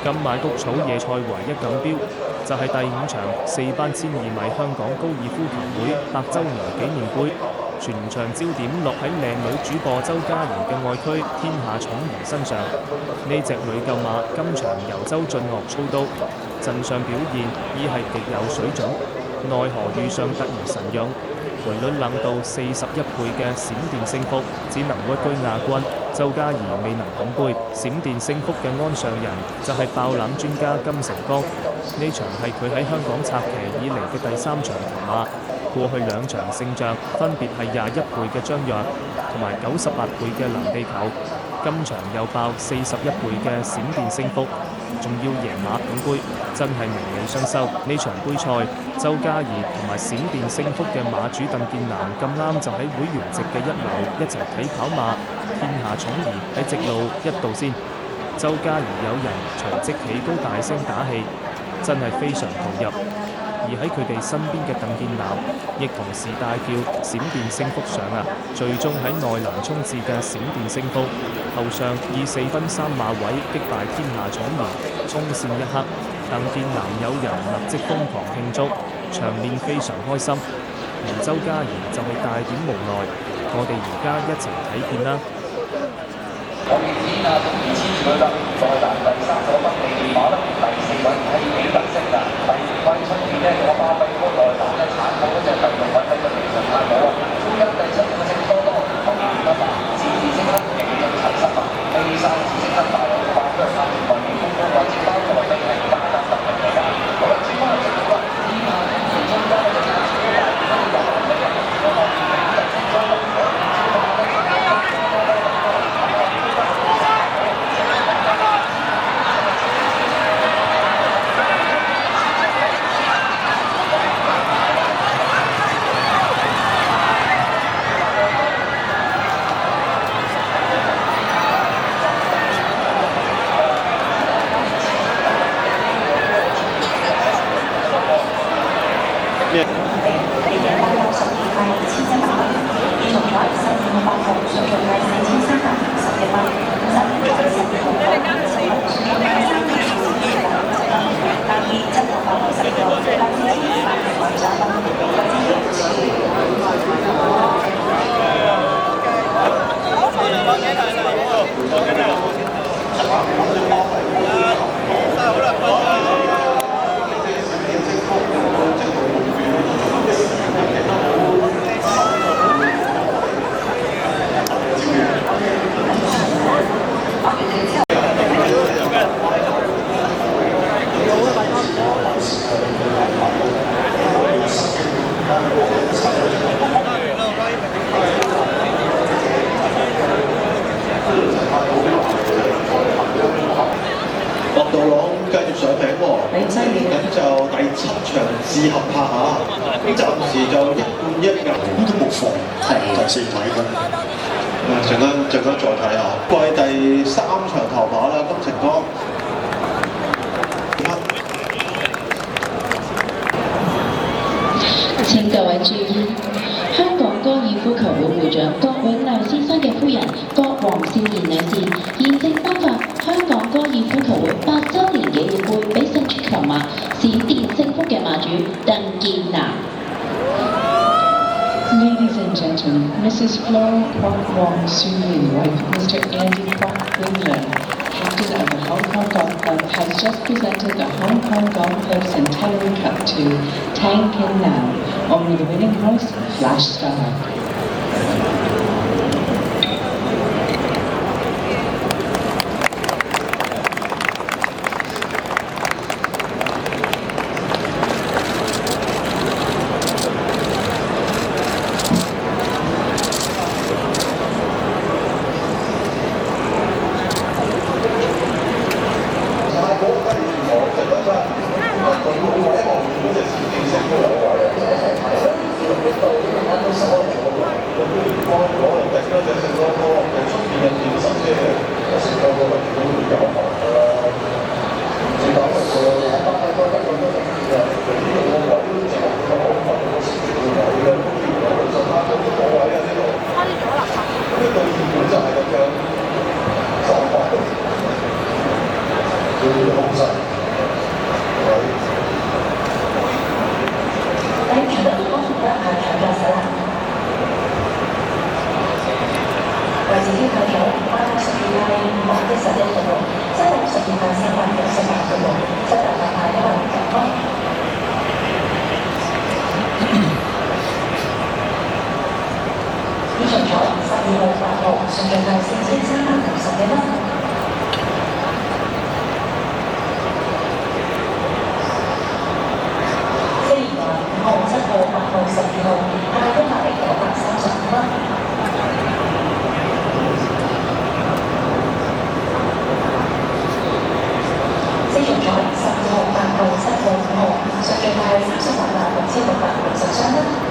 金馬谷草野賽唯一錦標就係第5場4班1200米香港高爾夫球會100週年紀念盃，全場焦點落喺靚女主播周嘉怡嘅愛駒天下寵兒身上。呢隻女舊馬今場由周俊岳操刀，陣上表現已係極有水準，奈何遇上突然神勇，賠率冷到41倍嘅閃電勝福只能屈居亞軍。周嘉怡未能捧杯，閃電勝福嘅鞍上人就係爆攬專家金成剛。呢場係佢喺香港策騎以嚟嘅第3場頭馬，過去2場勝仗分別係21倍嘅張躍同埋98倍嘅藍地球，今場又爆41倍嘅閃電勝福，仲要贏馬捧杯，真係名利雙收。呢場杯賽，周嘉怡同埋閃電勝福嘅馬主鄧建南咁啱就喺會員席嘅1樓一齊睇跑馬，天下寵兒喺直路1度先，周嘉怡有人隨即起高大聲打氣，真係非常投入。而喺佢哋身邊嘅鄧建南亦同時大叫閃電勝福上啊！最終喺內欄衝刺嘅閃電勝福後上以4分3馬位擊敗天下寵兒，衝線一刻，鄧建南有人立即瘋狂慶祝，場面非常開心。而周嘉怡就係大點無奈，我哋而家一齊睇片啦！我哋見啊，總之黐住佢啦，再彈第3個北地電話啦，第4位係幾特色㗎，第5位出面呢個巴比哥內彈嘅產口嗰隻第6位喺個地上太保啊，中間第7個勝多多，後面2班自治升級競爭齊心啊，第3自升級大王發都係3位公公或者包括係加特特嚟㗎，好啦，轉翻去直路啦，以下中間嗰隻大超大嗰啲人嚟嘅，我後面第2人升咗啦。就第7場試合拍下，暫時就1冠1銀，都冇放，第4睇緊。陣間再睇下。季第3場頭馬啦，金城剛。請各位注意，香港高爾夫球會會長郭永亮先生嘅夫人郭黃少賢女士現正頒發香港高爾夫球會8週年紀念盃俾勝出球馬閃電勝福嘅馬主鄧建南。Ladies and gentlemen, Mrs. Flora Kwok Wong Soon wife Mr. Andy Kwok Wing Lin, captain of the Hong Kong Golf Club, has just presented the Hong Kong Golf Club Centenary Cup to Tang Kin Nam, owner of the winning horse, Flash Star. 第一場嘅方式係搶救手環，為自己派咗12派511個號，712派368個號，788派105個。呢場賽12號8號順序係4391蚊。5號、7號、8號、12號，派10935蚊。4場賽12號、8號、7號、5號，順序派386663蚊。